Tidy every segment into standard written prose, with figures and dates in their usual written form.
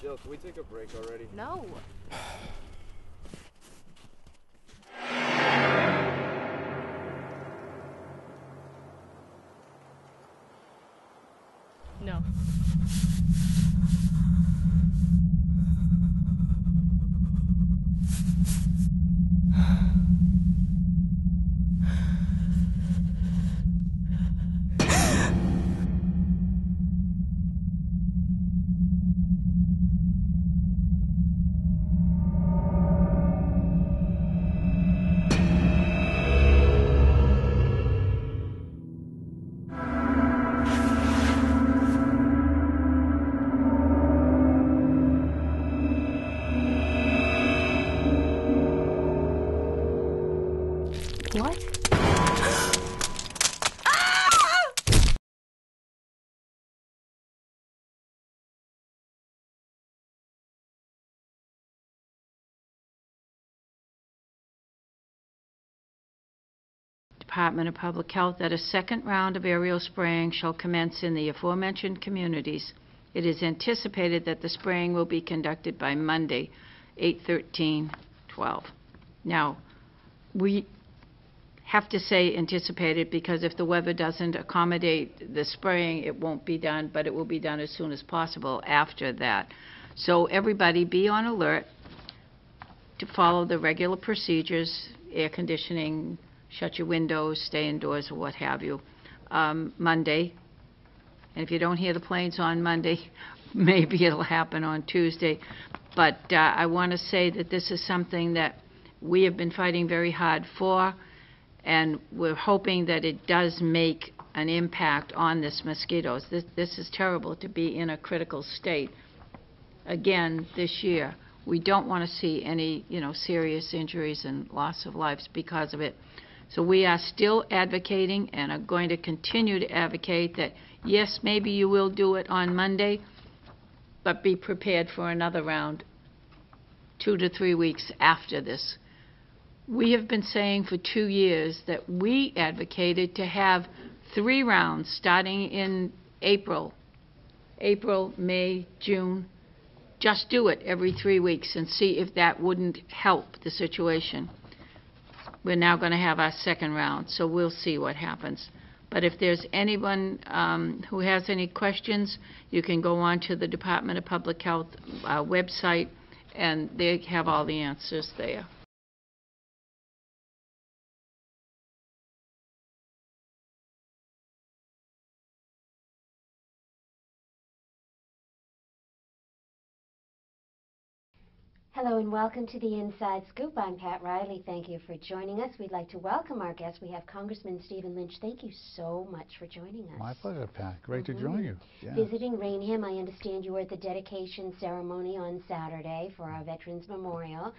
Jill, can we take a break already? No. No. What? Department of Public Health that a second round of aerial spraying shall commence in the aforementioned communities. It is anticipated that the spraying will be conducted by Monday, 8/13/12. Now, we have to say anticipated because if the weather doesn't accommodate the spraying, it won't be done, but it will be done as soon as possible after that. So everybody be on alert to follow the regular procedures, air conditioning, shut your windows, stay indoors, or what have you. Monday, and if you don't hear the planes on Monday, maybe it'll happen on Tuesday. But I want to say that this is something that we have been fighting very hard for, and we're hoping that it does make an impact on this mosquitoes. This is terrible to be in a critical state again this year. We don't want to see any, serious injuries and loss of lives because of it. So we are still advocating and are going to continue to advocate that, yes, maybe you will do it on Monday, but be prepared for another round 2 to 3 weeks after this. We have been saying for 2 years that we advocated to have 3 rounds starting in April, May, June. Just do it every 3 weeks and see if that wouldn't help the situation. We're now going to have our second round, so we'll see what happens. But if there's anyone who has any questions, you can go on to the Department of Public Health website, and they have all the answers there. Hello and welcome to the Inside Scoop. I'm Pat Riley. Thank you for joining us. We'd like to welcome our guest. We have Congressman Stephen Lynch. Thank you so much for joining us. My pleasure, Pat. Great to join you. Yeah. Visiting Rainham, I understand you were at the dedication ceremony on Saturday for our Veterans Memorial.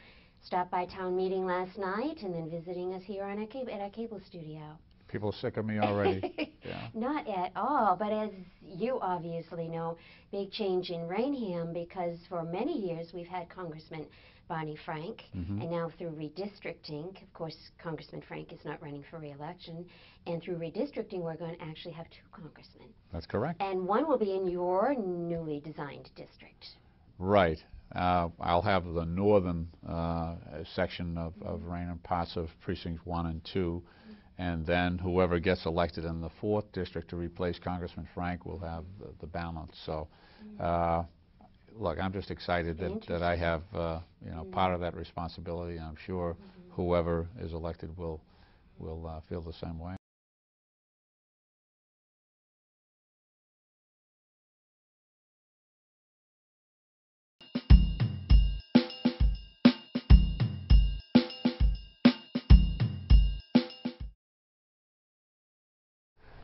Stopped by town meeting last night and then visiting us here on at our cable studio. People are sick of me already. Yeah. Not at all, but as you obviously know, big change in Rainham because for many years we've had Congressman Barney Frank, and now through redistricting, of course Congressman Frank is not running for re-election, and through redistricting we're going to actually have 2 congressmen. That's correct. And one will be in your newly designed district. Right. I'll have the northern section of Rainham, parts of precincts 1 and 2. And then whoever gets elected in the 4th district to replace Congressman Frank will have the balance. So, look, I'm just excited that I have, part of that responsibility. I'm sure whoever is elected will feel the same way.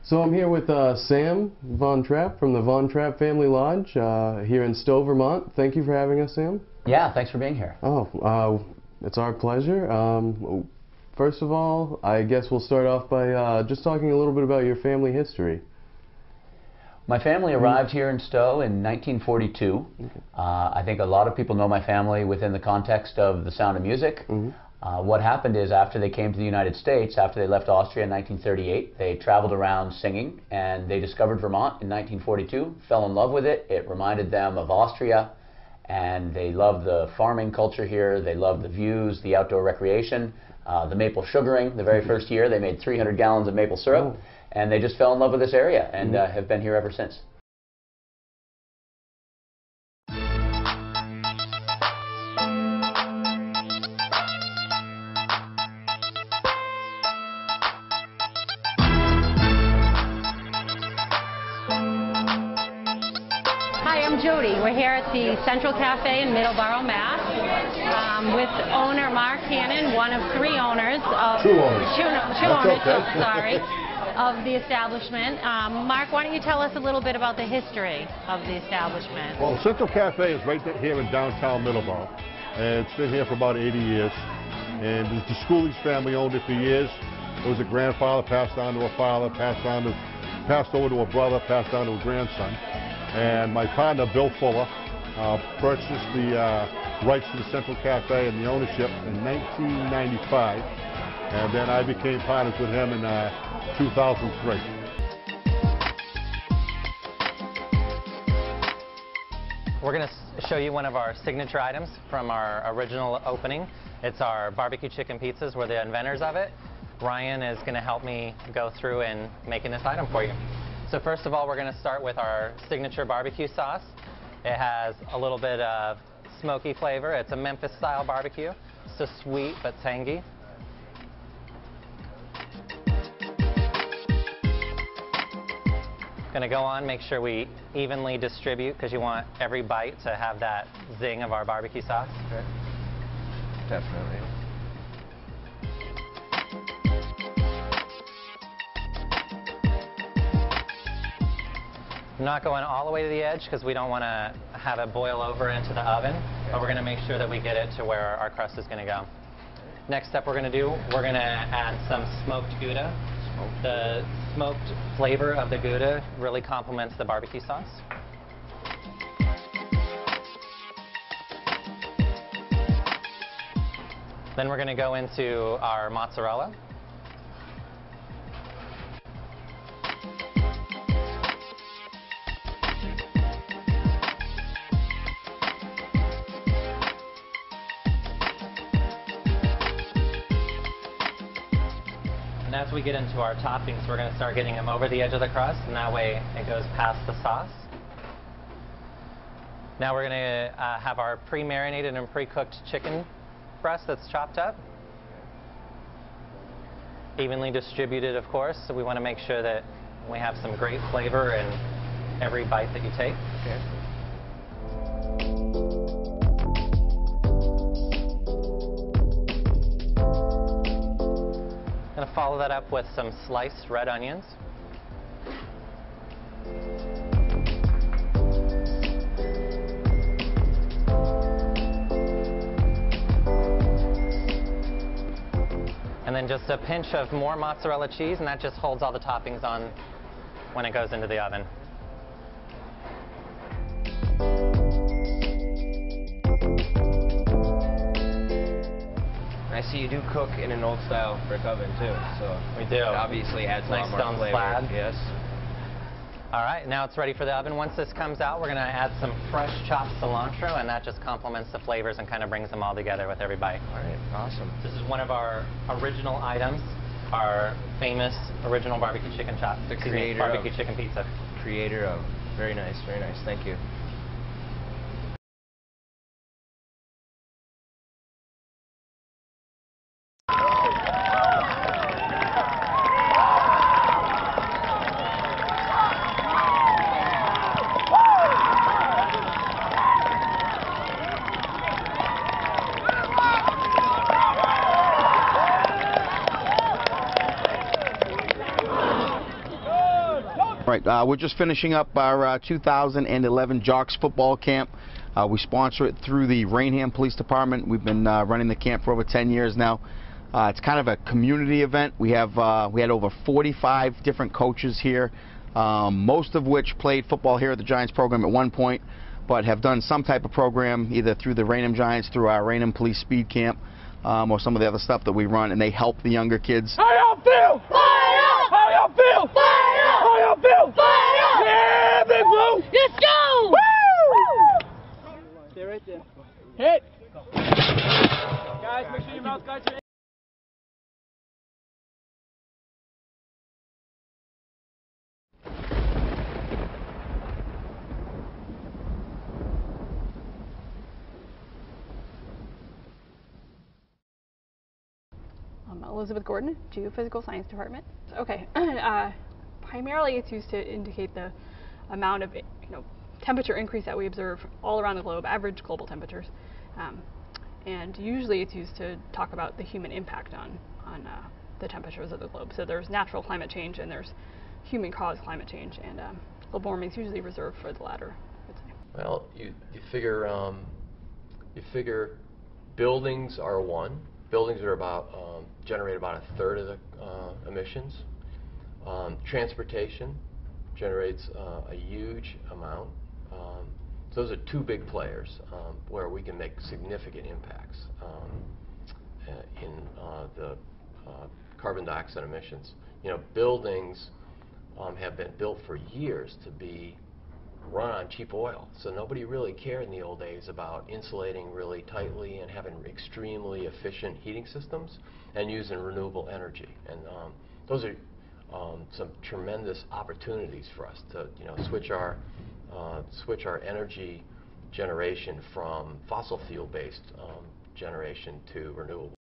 So I'm here with Sam Von Trapp from the Von Trapp Family Lodge here in Stowe, Vermont. Thank you for having us, Sam. Yeah, thanks for being here. Oh, it's our pleasure. First of all, I guess we'll start off by just talking a little bit about your family history. My family arrived here in Stowe in 1942. I think a lot of people know my family within the context of The Sound of Music. What happened is after they came to the United States, after they left Austria in 1938, they traveled around singing, and they discovered Vermont in 1942, fell in love with it. It reminded them of Austria, and they love the farming culture here. They love the views, the outdoor recreation, the maple sugaring. The very first year, they made 300 gallons of maple syrup, and they just fell in love with this area and have been here ever since. Jody. We're here at the Central Cafe in Middleborough, Mass. With owner Mark Hannon, one of three owners of Two owners. Two owners, okay. sorry, of the establishment. Mark, why don't you tell us a little bit about the history of the establishment? Well, Central Cafe is right here in downtown Middleborough, and it's been here for about 80 years. And the Schoolies family owned it for years. It was a grandfather, passed on to a father, passed over to a brother, passed on to a grandson. And my partner, Bill Fuller, purchased the rights to the Central Cafe and the ownership in 1995. And then I became partners with him in 2003. We're going to show you one of our signature items from our original opening. It's our barbecue chicken pizzas. We're the inventors of it. Ryan is going to help me go through and making this item for you. So first of all, we're going to start with our signature barbecue sauce. It has a little bit of smoky flavor. It's a Memphis-style barbecue. It's so sweet but tangy. Going to go on, make sure we evenly distribute because you want every bite to have that zing of our barbecue sauce. Okay. Definitely. I'm not going all the way to the edge because we don't want to have it boil over into the oven, but we're going to make sure that we get it to where our crust is going to go. Next step we're going to do, we're going to add some smoked Gouda. The smoked flavor of the Gouda really complements the barbecue sauce. Then we're going to go into our mozzarella. And as we get into our toppings, we're going to start getting them over the edge of the crust, and that way it goes past the sauce. Now we're going to have our pre-marinated and pre-cooked chicken breast that's chopped up. Evenly distributed, of course, so we want to make sure that we have some great flavor in every bite that you take. Okay. Going to follow that up with some sliced red onions. And then just a pinch of more mozzarella cheese, and that just holds all the toppings on when it goes into the oven. I see you do cook in an old-style brick oven, too, so We do. it obviously adds a Nice lot more stone flavor. slab. Yes. All right, now it's ready for the oven. Once this comes out, we're going to add some fresh chopped cilantro, and that just complements the flavors and kind of brings them all together with every bite. All right, awesome. This is one of our original items, our famous original barbecue chicken chop. The Excuse me, creator barbecue of- chicken pizza. Creator of. Very nice, thank you. Right, we're just finishing up our 2011 Jocks football camp. We sponsor it through the Rainham Police Department. We've been running the camp for over 10 years now. It's kind of a community event. We had over 45 different coaches here, most of which played football here at the Giants program at one point, but have done some type of program either through the Rainham Giants, through our Rainham Police Speed Camp, or some of the other stuff that we run, and they help the younger kids. How y'all feel? Fire up! How y'all feel? Fire up! How y'all feel? Fire up! Yeah, Big Blue! Let's go! Woo! Stay right Elizabeth Gordon, Geophysical Science Department. Okay, primarily it's used to indicate the amount of temperature increase that we observe all around the globe, average global temperatures. And usually it's used to talk about the human impact on the temperatures of the globe. So there's natural climate change and there's human-caused climate change, and global warming is usually reserved for the latter, I would say. Well, you figure buildings are one. Buildings are generate about a third of the emissions. Transportation generates a huge amount. So those are two big players where we can make significant impacts in the carbon dioxide emissions. Buildings have been built for years to be run on cheap oil. So nobody really cared in the old days about insulating really tightly and having extremely efficient heating systems and using renewable energy. And those are some tremendous opportunities for us to switch our energy generation from fossil fuel based generation to renewable.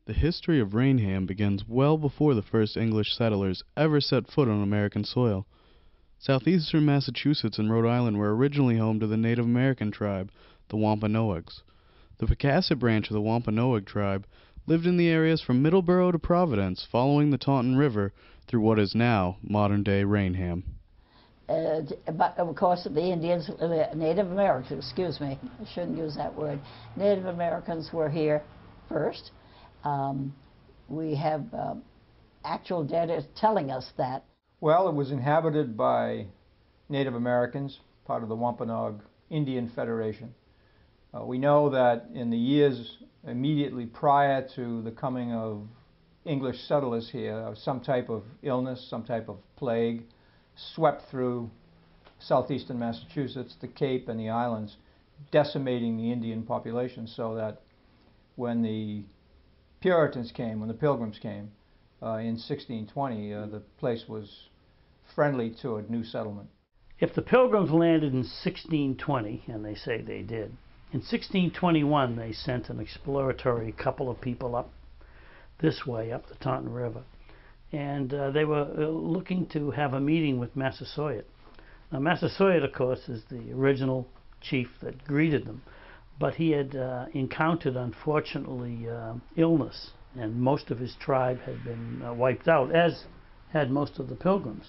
The history of Raynham begins well before the first English settlers ever set foot on American soil. Southeastern Massachusetts and Rhode Island were originally home to the Native American tribe, the Wampanoags. The Pecasset branch of the Wampanoag tribe lived in the areas from Middleborough to Providence, following the Taunton River through what is now modern-day Raynham. But of course the Indians, Native Americans, excuse me, I shouldn't use that word. Native Americans were here first. We have actual data telling us that. Well, it was inhabited by Native Americans, part of the Wampanoag Indian Federation. We know that in the years immediately prior to the coming of English settlers here, some type of illness, some type of plague swept through southeastern Massachusetts, the Cape and the islands, decimating the Indian population, so that when the Puritans came, when the Pilgrims came in 1620, the place was friendly to a new settlement. If the Pilgrims landed in 1620, and they say they did, in 1621 they sent an exploratory couple of people up this way, up the Taunton River, and they were looking to have a meeting with Massasoit. Now Massasoit, of course, is the original chief that greeted them, but he had encountered, unfortunately, illness, and most of his tribe had been wiped out, as had most of the Pilgrims.